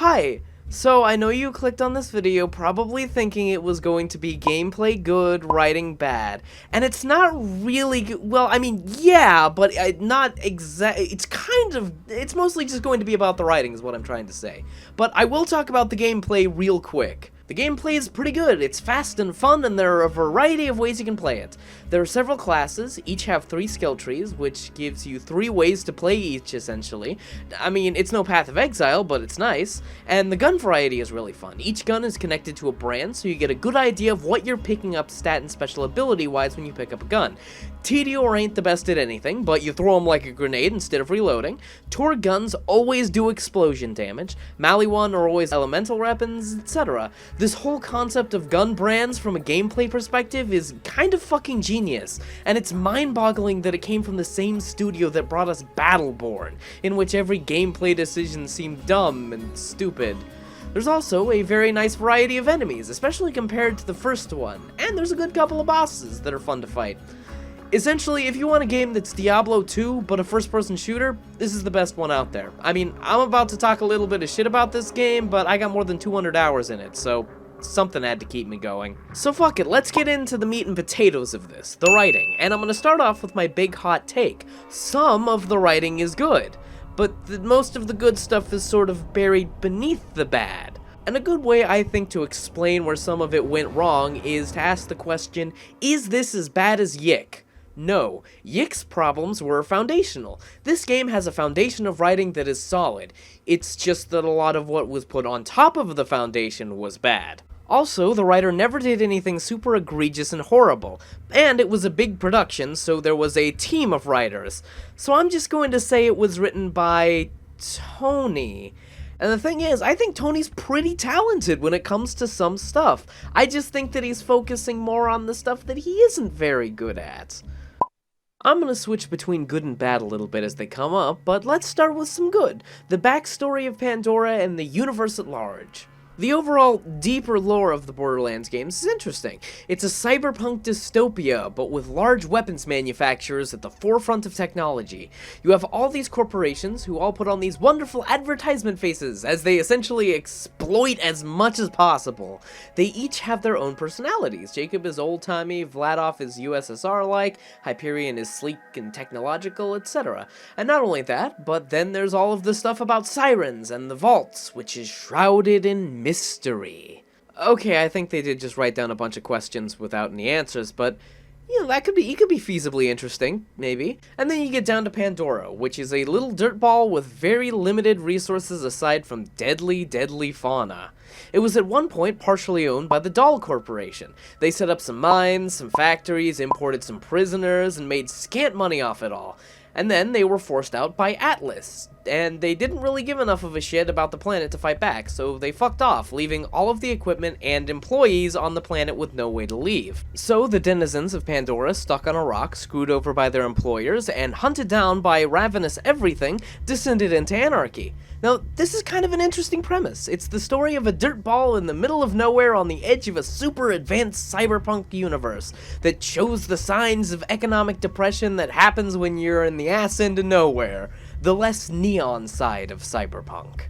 Hi! So, I know you clicked on this video probably thinking it was going to be gameplay good, writing bad. And it's not really good. Well, I mean, yeah, but not exactly. It's mostly just going to be about the writing is what I'm trying to say. But I will talk about the gameplay real quick. The gameplay is pretty good, it's fast and fun, and there are a variety of ways you can play it. There are several classes, each have 3 skill trees, which gives you 3 ways to play each, essentially. I mean, it's no Path of Exile, but it's nice. And the gun variety is really fun. Each gun is connected to a brand, so you get a good idea of what you're picking up stat and special ability-wise when you pick up a gun. TDO ain't the best at anything, but you throw them like a grenade instead of reloading. TORGUE guns always do explosion damage. Maliwan are always elemental weapons, etc. This whole concept of gun brands from a gameplay perspective is kind of fucking genius, and it's mind-boggling that it came from the same studio that brought us Battleborn, in which every gameplay decision seemed dumb and stupid. There's also a very nice variety of enemies, especially compared to the first one, and there's a good couple of bosses that are fun to fight. Essentially, if you want a game that's Diablo 2, but a first-person shooter, this is the best one out there. I mean, I'm about to talk a little bit of shit about this game, but I got more than 200 hours in it, so something had to keep me going. So fuck it, let's get into the meat and potatoes of this, the writing, and I'm gonna start off with my big hot take. Some of the writing is good, but most of the good stuff is sort of buried beneath the bad. And a good way, I think, to explain where some of it went wrong is to ask the question, is this as bad as Yick? No, Yick's problems were foundational. This game has a foundation of writing that is solid. It's just that a lot of what was put on top of the foundation was bad. Also, the writer never did anything super egregious and horrible, and it was a big production, so there was a team of writers. So I'm just going to say it was written by Tony. And the thing is, I think Tony's pretty talented when it comes to some stuff. I just think that he's focusing more on the stuff that he isn't very good at. I'm gonna switch between good and bad a little bit as they come up, but let's start with some good. The backstory of Pandora and the universe at large. The overall, deeper lore of the Borderlands games is interesting. It's a cyberpunk dystopia, but with large weapons manufacturers at the forefront of technology. You have all these corporations who all put on these wonderful advertisement faces as they essentially exploit as much as possible. They each have their own personalities. Jacob is old-timey, Vladoff is USSR-like, Hyperion is sleek and technological, etc. And not only that, but then there's all of the stuff about sirens and the vaults, which is shrouded in mystery. Okay, I think they did just write down a bunch of questions without any answers, but you know, it could be feasibly interesting, maybe. And then you get down to Pandora, which is a little dirtball with very limited resources aside from deadly fauna. It was at one point partially owned by the Doll Corporation. They set up some mines, some factories, imported some prisoners, and made scant money off it all. And then they were forced out by Atlas, and they didn't really give enough of a shit about the planet to fight back, so they fucked off, leaving all of the equipment and employees on the planet with no way to leave. So the denizens of Pandora, stuck on a rock, screwed over by their employers, and hunted down by ravenous everything, descended into anarchy. Now, this is kind of an interesting premise. It's the story of a dirtball in the middle of nowhere on the edge of a super advanced cyberpunk universe that shows the signs of economic depression that happens when you're in the ass end of nowhere, the less neon side of cyberpunk.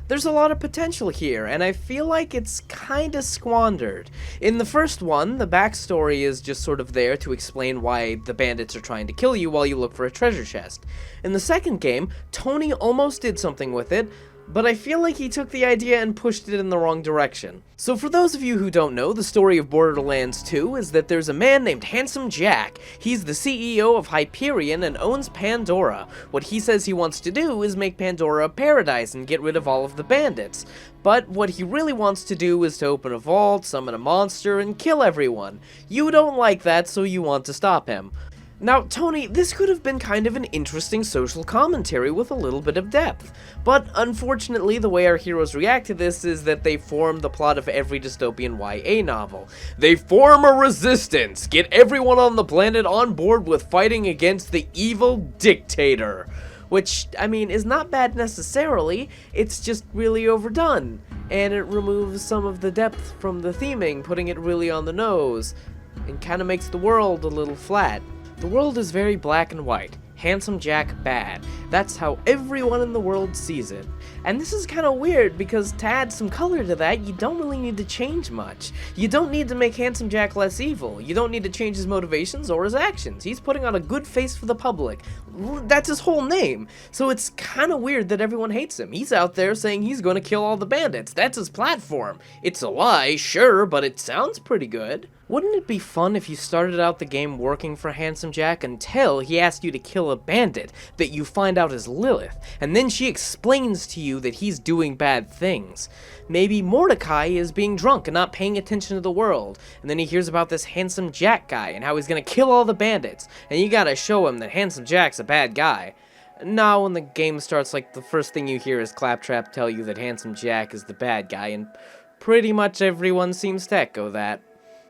There's a lot of potential here, and I feel like it's kinda squandered. In the first one, the backstory is just sort of there to explain why the bandits are trying to kill you while you look for a treasure chest. In the second game, Tony almost did something with it, but I feel like he took the idea and pushed it in the wrong direction. So for those of you who don't know, the story of Borderlands 2 is that there's a man named Handsome Jack. He's the CEO of Hyperion and owns Pandora. What he says he wants to do is make Pandora a paradise and get rid of all of the bandits. But what he really wants to do is to open a vault, summon a monster, and kill everyone. You don't like that, so you want to stop him. Now, Tony, this could have been kind of an interesting social commentary with a little bit of depth, but unfortunately the way our heroes react to this is that they form the plot of every dystopian YA novel. They form a resistance, get everyone on the planet on board with fighting against the evil dictator. Which, I mean, is not bad necessarily, it's just really overdone, and it removes some of the depth from the theming, putting it really on the nose, and kinda makes the world a little flat. The world is very black and white. Handsome Jack bad. That's how everyone in the world sees it. And this is kind of weird because to add some color to that, you don't really need to change much. You don't need to make Handsome Jack less evil. You don't need to change his motivations or his actions. He's putting on a good face for the public. That's his whole name. So it's kind of weird that everyone hates him. He's out there saying he's going to kill all the bandits. That's his platform. It's a lie, sure, but it sounds pretty good. Wouldn't it be fun if you started out the game working for Handsome Jack until he asked you to kill a bandit that you find out is Lilith, and then she explains to you that he's doing bad things? Maybe Mordecai is being drunk and not paying attention to the world, and then he hears about this Handsome Jack guy and how he's gonna kill all the bandits, and you gotta show him that Handsome Jack's a bad guy. Now when the game starts, like, the first thing you hear is Claptrap tell you that Handsome Jack is the bad guy, and pretty much everyone seems to echo that.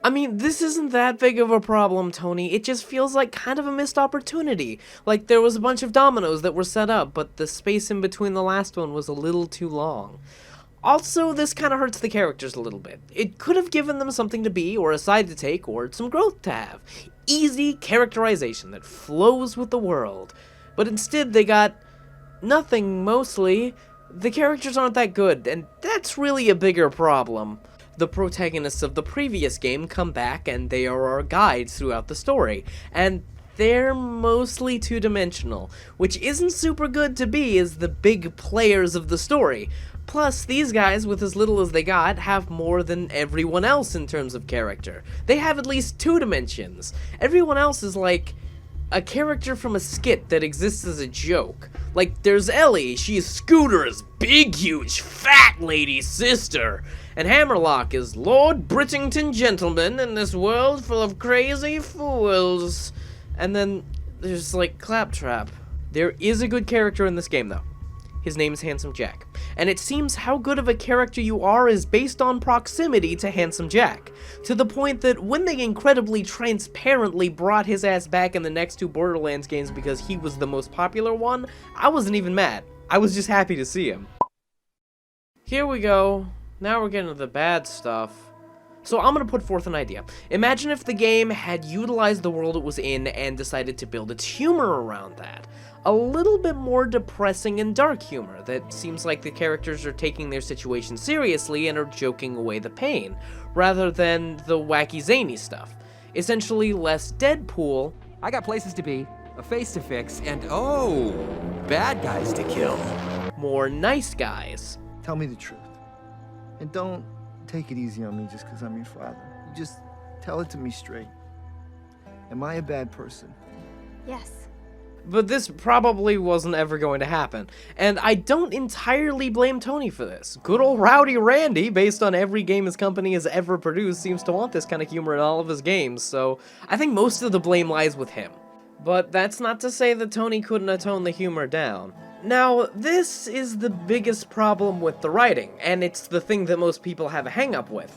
I mean, this isn't that big of a problem, Tony. It just feels like kind of a missed opportunity. Like, there was a bunch of dominoes that were set up, but the space in between the last one was a little too long. Also, this kind of hurts the characters a little bit. It could have given them something to be, or a side to take, or some growth to have. Easy characterization that flows with the world. But instead, they got nothing, mostly. The characters aren't that good, and that's really a bigger problem. The protagonists of the previous game come back and they are our guides throughout the story, and they're mostly two-dimensional, which isn't super good to be as the big players of the story. Plus, these guys, with as little as they got, have more than everyone else in terms of character. They have at least 2 dimensions. Everyone else is like a character from a skit that exists as a joke. Like, there's Ellie, she's Scooter's big, huge, fat lady sister. And Hammerlock is Lord Brittington Gentleman in this world full of crazy fools. And then there's, like, Claptrap. There is a good character in this game, though. His name's Handsome Jack. And it seems how good of a character you are is based on proximity to Handsome Jack. To the point that when they incredibly transparently brought his ass back in the next 2 Borderlands games because he was the most popular one, I wasn't even mad. I was just happy to see him. Here we go. Now we're getting to the bad stuff. So I'm gonna put forth an idea. Imagine if the game had utilized the world it was in and decided to build its humor around that. A little bit more depressing and dark humor that seems like the characters are taking their situation seriously and are joking away the pain, rather than the wacky zany stuff. Essentially less Deadpool. I got places to be, a face to fix, and oh, bad guys to kill. More nice guys. Tell me the truth. And don't take it easy on me just because I'm your father. You just tell it to me straight. Am I a bad person? Yes. But this probably wasn't ever going to happen. And I don't entirely blame Tony for this. Good old Rowdy Randy, based on every game his company has ever produced, seems to want this kind of humor in all of his games, so I think most of the blame lies with him. But that's not to say that Tony couldn't have toned the humor down. Now, this is the biggest problem with the writing, and it's the thing that most people have a hang-up with.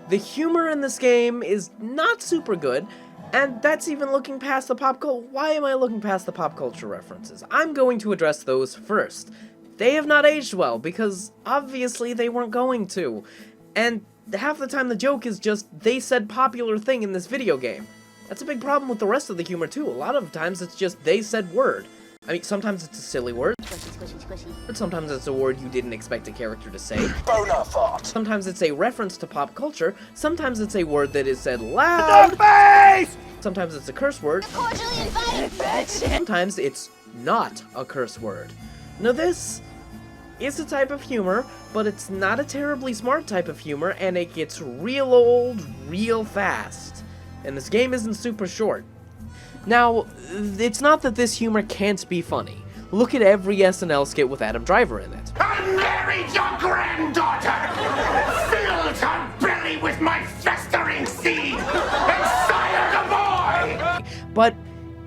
The humor in this game is not super good, and that's even looking past the pop culture. Why am I looking past the pop culture references? I'm going to address those first. They have not aged well, because obviously they weren't going to. And half the time the joke is just, they said popular thing in this video game. That's a big problem with the rest of the humor too. A lot of times it's just, they said word. I mean, sometimes it's a silly word, but sometimes it's a word you didn't expect a character to say. Bonerfarts. Sometimes it's a reference to pop culture. Sometimes it's a word that is said loud. Sometimes it's a curse word. Cordially invited, bitch! Sometimes it's not a curse word. Now this is a type of humor, but it's not a terribly smart type of humor, and it gets real old real fast. And this game isn't super short. Now, it's not that this humor can't be funny. Look at every SNL skit with Adam Driver in it. I married your granddaughter! Filled her belly with my festering seed! And sired a boy! But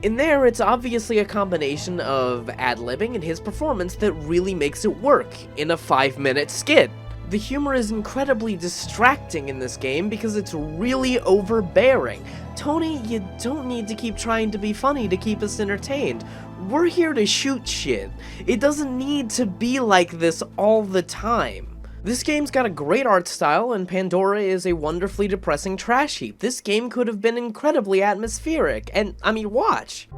in there, it's obviously a combination of ad-libbing and his performance that really makes it work in a 5-minute skit. The humor is incredibly distracting in this game because it's really overbearing. Tony, you don't need to keep trying to be funny to keep us entertained. We're here to shoot shit. It doesn't need to be like this all the time. This game's got a great art style, and Pandora is a wonderfully depressing trash heap. This game could have been incredibly atmospheric, and, I mean, watch.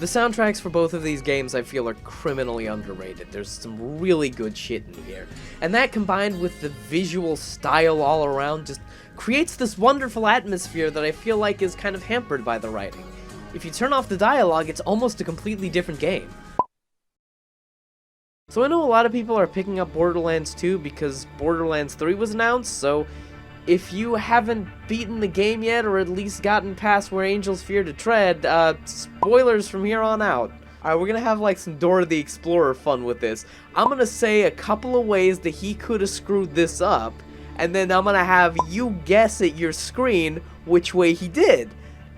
The soundtracks for both of these games I feel are criminally underrated. There's some really good shit in here. And that combined with the visual style all around just creates this wonderful atmosphere that I feel like is kind of hampered by the writing. If you turn off the dialogue, it's almost a completely different game. So I know a lot of people are picking up Borderlands 2 because Borderlands 3 was announced, so if you haven't beaten the game yet, or at least gotten past where angels fear to tread, spoilers from here on out. Alright, we're gonna have like some Dora the Explorer fun with this. I'm gonna say a couple of ways that he could have screwed this up, and then I'm gonna have you guess at your screen which way he did.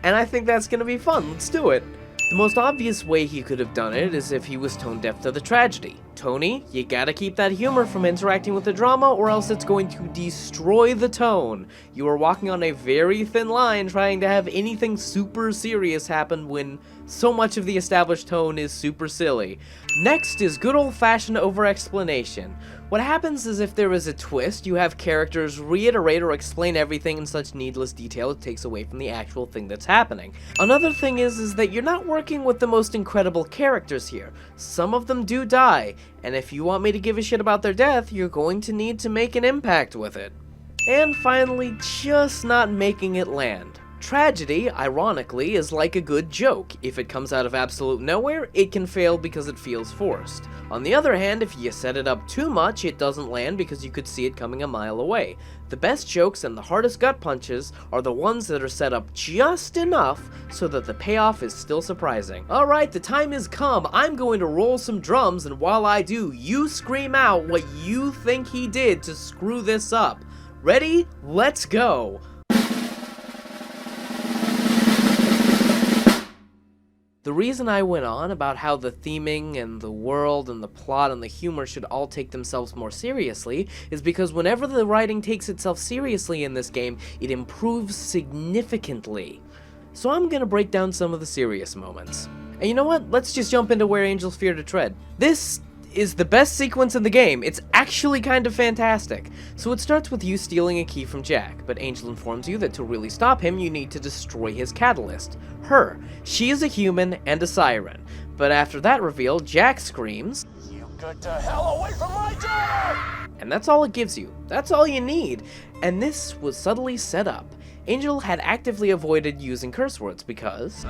And I think that's gonna be fun. Let's do it. The most obvious way he could have done it is if he was tone deaf to the tragedy. Tony, you gotta keep that humor from interacting with the drama, or else it's going to destroy the tone. You are walking on a very thin line trying to have anything super serious happen when so much of the established tone is super silly. Next is good old-fashioned over-explanation. What happens is if there is a twist, you have characters reiterate or explain everything in such needless detail it takes away from the actual thing that's happening. Another thing is that you're not working with the most incredible characters here. Some of them do die, and if you want me to give a shit about their death, you're going to need to make an impact with it. And finally, just not making it land. Tragedy, ironically, is like a good joke. If it comes out of absolute nowhere, it can fail because it feels forced. On the other hand, if you set it up too much, it doesn't land because you could see it coming a mile away. The best jokes and the hardest gut punches are the ones that are set up just enough so that the payoff is still surprising. Alright, the time has come. I'm going to roll some drums, and while I do, you scream out what you think he did to screw this up. Ready? Let's go! The reason I went on about how the theming and the world and the plot and the humor should all take themselves more seriously is because whenever the writing takes itself seriously in this game, it improves significantly. So I'm gonna break down some of the serious moments. And you know what? Let's just jump into Where Angels Fear to Tread. This is the best sequence in the game. It's actually kind of fantastic. So it starts with you stealing a key from Jack, but Angel informs you that to really stop him, you need to destroy his catalyst. Her. She is a human and a siren. But after that reveal, Jack screams, "You get the hell away from my daughter!" And that's all it gives you. That's all you need. And this was subtly set up. Angel had actively avoided using curse words because...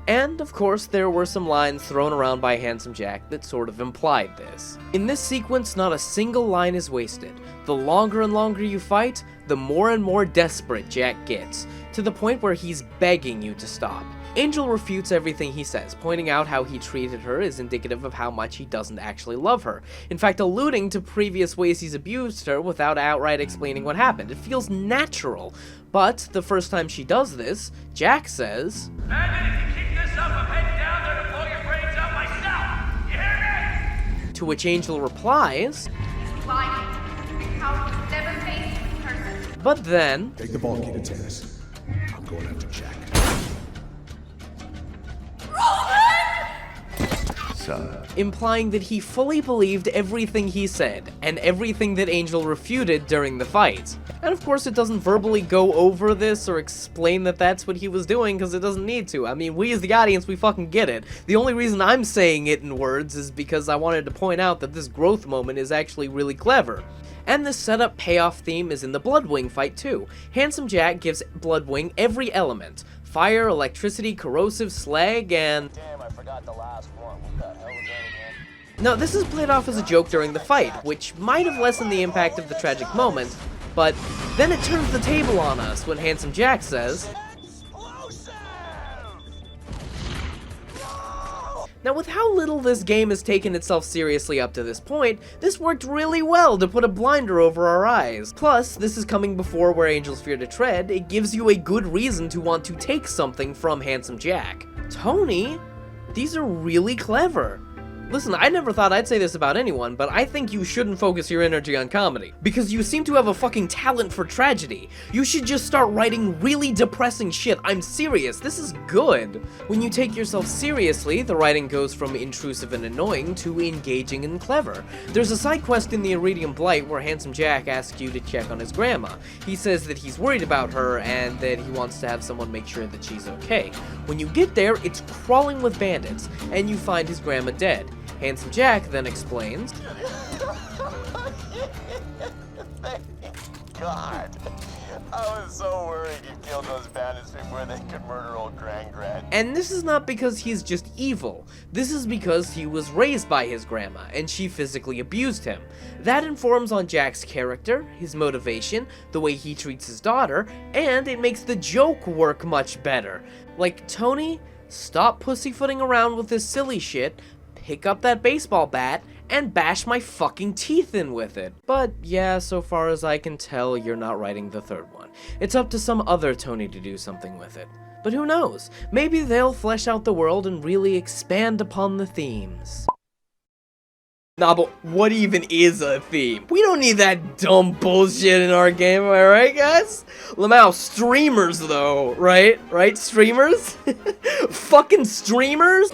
And, of course, there were some lines thrown around by Handsome Jack that sort of implied this. In this sequence, not a single line is wasted. The longer and longer you fight, the more and more desperate Jack gets, to the point where he's begging you to stop. Angel refutes everything he says, pointing out how he treated her is indicative of how much he doesn't actually love her. In fact, alluding to previous ways he's abused her without outright explaining what happened. It feels natural. But, the first time she does this, Jack says, I'm heading down there to blow your brains out myself. You hear me? To which Angel replies, "He's lying. How never faced this person." But then, take the ball, kid, and tennis. I'm going after Jack. implying that he fully believed everything he said, and everything that Angel refuted during the fight. And of course it doesn't verbally go over this or explain that that's what he was doing, because it doesn't need to. I mean, we as the audience, we fucking get it. The only reason I'm saying it in words is because I wanted to point out that this growth moment is actually really clever. And this setup payoff theme is in the Bloodwing fight too. Handsome Jack gives Bloodwing every element. Fire, electricity, corrosive, slag, and... Damn, I forgot the last one. What the hell was that again? Now, this is played off as a joke during the fight, which might have lessened the impact of the tragic moment, but then it turns the table on us when Handsome Jack says... Now, with how little this game has taken itself seriously up to this point, this worked really well to put a blinder over our eyes. Plus, this is coming before Where Angels Fear to Tread. It gives you a good reason to want to take something from Handsome Jack. Tony, these are really clever. Listen, I never thought I'd say this about anyone, but I think you shouldn't focus your energy on comedy, because you seem to have a fucking talent for tragedy. You should just start writing really depressing shit. I'm serious, this is good. When you take yourself seriously, the writing goes from intrusive and annoying to engaging and clever. There's a side quest in the Iridium Blight where Handsome Jack asks you to check on his grandma. He says that he's worried about her and that he wants to have someone make sure that she's okay. When you get there, it's crawling with bandits, and you find his grandma dead. Handsome Jack then explains, Thank God. I was so worried you killed those bandits before they could murder old Gran. and this is not because he's just evil. This is because he was raised by his grandma, and she physically abused him. That informs on Jack's character, his motivation, the way he treats his daughter, and it makes the joke work much better. Like, Tony, stop pussyfooting around with this silly shit, pick up that baseball bat, and bash my fucking teeth in with it. But yeah, so far as I can tell, you're not writing the third one. It's up to some other Tony to do something with it. But who knows? Maybe they'll flesh out the world and really expand upon the themes. Nah, but what even is a theme? We don't need that dumb bullshit in our game, am I right, guys? Lamau, streamers though, right? Right, streamers? Fucking streamers?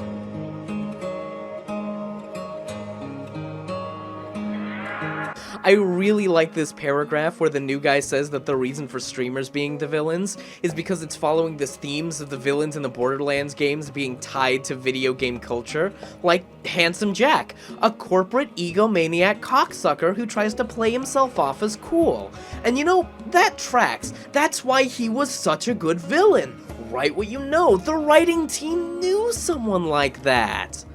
I really like this paragraph where the new guy says that the reason for streamers being the villains is because it's following the themes of the villains in the Borderlands games being tied to video game culture, like Handsome Jack, a corporate egomaniac cocksucker who tries to play himself off as cool. And you know, that tracks. That's why he was such a good villain. Write what you know, the writing team knew someone like that.